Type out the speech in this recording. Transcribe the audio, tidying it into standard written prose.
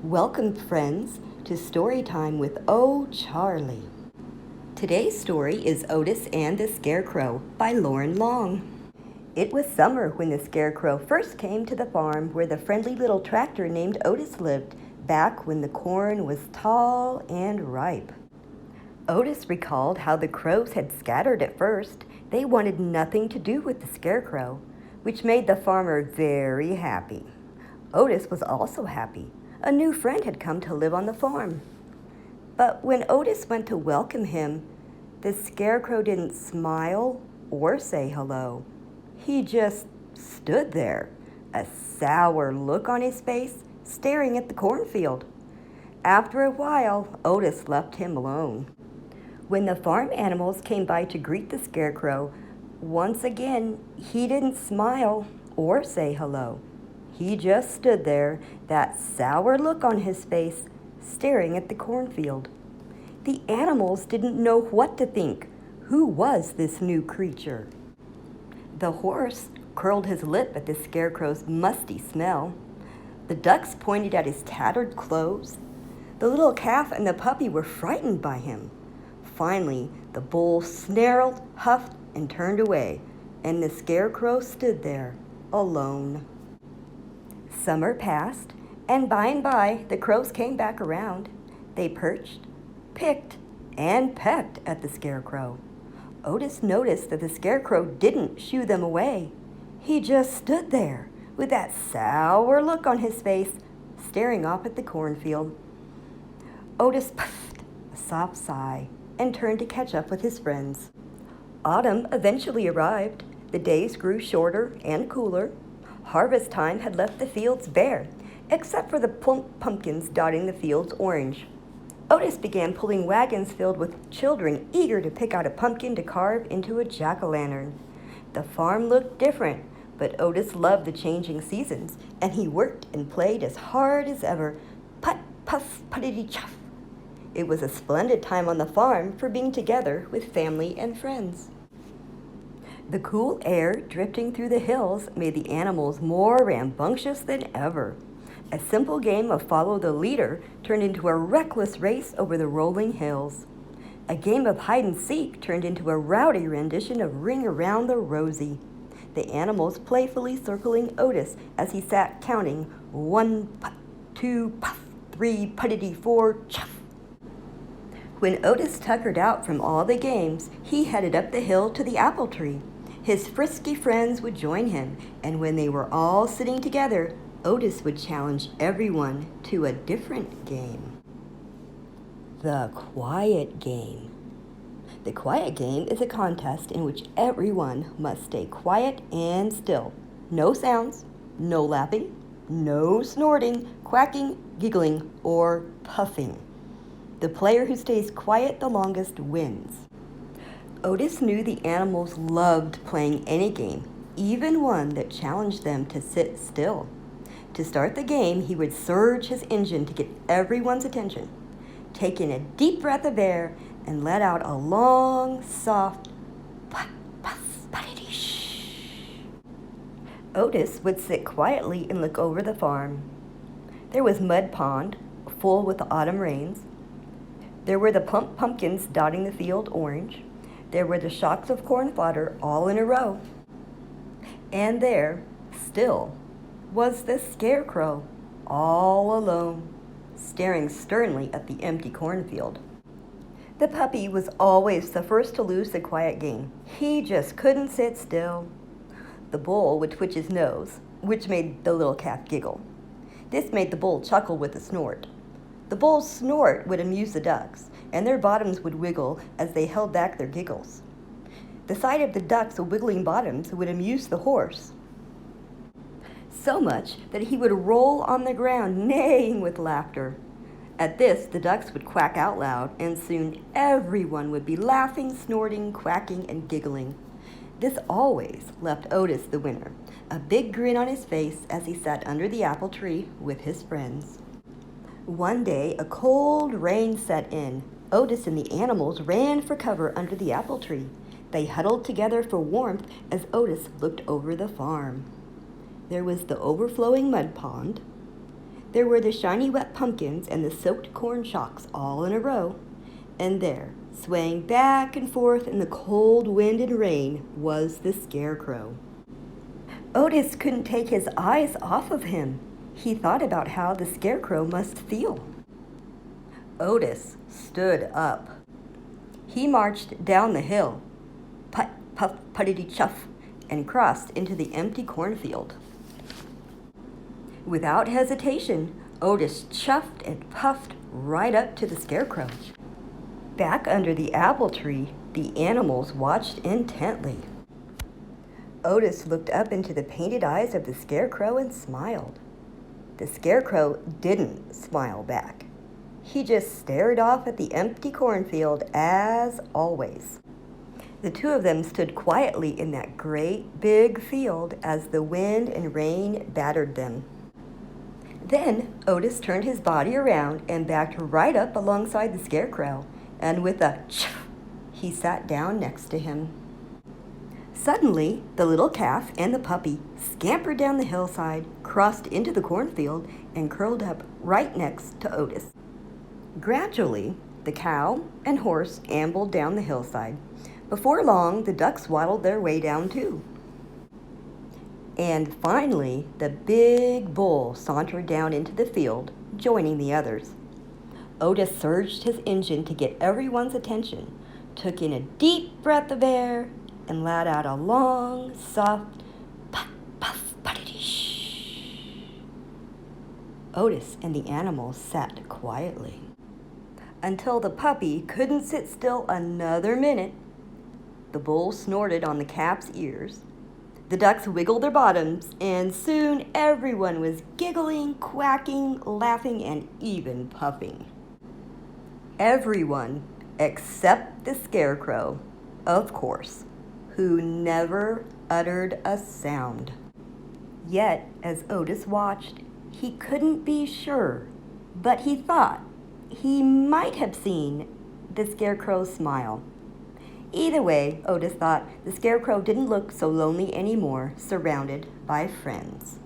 Welcome, friends, to Storytime with Oh Charlie. Today's story is Otis and the Scarecrow by Lauren Long. It was summer when the Scarecrow first came to the farm where the friendly little tractor named Otis lived, back when the corn was tall and ripe. Otis recalled how the crows had scattered at first. They wanted nothing to do with the Scarecrow, which made the farmer very happy. Otis was also happy. A new friend had come to live on the farm. But when Otis went to welcome him, the Scarecrow didn't smile or say hello. He just stood there, a sour look on his face, staring at the cornfield. After a while, Otis left him alone. When the farm animals came by to greet the Scarecrow, once again, he didn't smile or say hello. He just stood there, that sour look on his face, staring at the cornfield. The animals didn't know what to think. Who was this new creature? The horse curled his lip at the Scarecrow's musty smell. The ducks pointed at his tattered clothes. The little calf and the puppy were frightened by him. Finally, the bull snarled, huffed, and turned away, and the Scarecrow stood there, alone. Summer passed, and by the crows came back around. They perched, picked, and pecked at the Scarecrow. Otis noticed that the Scarecrow didn't shoo them away. He just stood there, with that sour look on his face, staring off at the cornfield. Otis puffed a soft sigh and turned to catch up with his friends. Autumn eventually arrived. The days grew shorter and cooler. Harvest time had left the fields bare, except for the plump pumpkins dotting the fields orange. Otis began pulling wagons filled with children eager to pick out a pumpkin to carve into a jack-o'-lantern. The farm looked different, but Otis loved the changing seasons, and he worked and played as hard as ever. Put, puff, puttity-chuff. It was a splendid time on the farm for being together with family and friends. The cool air drifting through the hills made the animals more rambunctious than ever. A simple game of follow the leader turned into a reckless race over the rolling hills. A game of hide and seek turned into a rowdy rendition of Ring Around the Rosie. The animals playfully circling Otis as he sat counting 1 puff, 2 puff, 3 puttity 4 chuff. When Otis tuckered out from all the games, he headed up the hill to the apple tree. His frisky friends would join him, and when they were all sitting together, Otis would challenge everyone to a different game. The Quiet Game. The Quiet Game is a contest in which everyone must stay quiet and still. No sounds, no laughing, no snorting, quacking, giggling, or puffing. The player who stays quiet the longest wins. Otis knew the animals loved playing any game, even one that challenged them to sit still. To start the game, he would surge his engine to get everyone's attention, take in a deep breath of air, and let out a long, soft puff, puff, puttity shh. Otis would sit quietly and look over the farm. There was Mud Pond, full with the autumn rains. There were the plump pumpkins dotting the field orange. There were the shocks of corn fodder all in a row. And there, still, was the Scarecrow, all alone, staring sternly at the empty cornfield. The puppy was always the first to lose the quiet game. He just couldn't sit still. The bull would twitch his nose, which made the little calf giggle. This made the bull chuckle with a snort. The bull's snort would amuse the ducks, and their bottoms would wiggle as they held back their giggles. The sight of the ducks' wiggling bottoms would amuse the horse, so much that he would roll on the ground, neighing with laughter. At this, the ducks would quack out loud, and soon everyone would be laughing, snorting, quacking, and giggling. This always left Otis the winner, a big grin on his face as he sat under the apple tree with his friends. One day, a cold rain set in. Otis and the animals ran for cover under the apple tree. They huddled together for warmth as Otis looked over the farm. There was the overflowing mud pond, There were the shiny wet pumpkins and the soaked corn shocks all in a row. And there, swaying back and forth in the cold wind and rain, was the Scarecrow. Otis couldn't take his eyes off of him. He thought about how the Scarecrow must feel. Otis stood up. He marched down the hill, put, puff, puttity chuff, and crossed into the empty cornfield. Without hesitation, Otis chuffed and puffed right up to the Scarecrow. Back under the apple tree, the animals watched intently. Otis looked up into the painted eyes of the Scarecrow and smiled. The Scarecrow didn't smile back. He just stared off at the empty cornfield as always. The two of them stood quietly in that great big field as the wind and rain battered them. Then Otis turned his body around and backed right up alongside the Scarecrow, and with a chuff, he sat down next to him. Suddenly, the little calf and the puppy scampered down the hillside, crossed into the cornfield, and curled up right next to Otis. Gradually, the cow and horse ambled down the hillside. Before long, the ducks waddled their way down too. And finally, the big bull sauntered down into the field, joining the others. Otis surged his engine to get everyone's attention, took in a deep breath of air, and let out a long, soft puff, puff, puttity shh. Otis and the animals sat quietly until the puppy couldn't sit still another minute. The bull snorted on the calf's ears. The ducks wiggled their bottoms, and soon everyone was giggling, quacking, laughing, and even puffing. Everyone except the Scarecrow, of course, who never uttered a sound. Yet, as Otis watched, he couldn't be sure, but he thought he might have seen the Scarecrow's smile. Either way, Otis thought the Scarecrow didn't look so lonely anymore, surrounded by friends.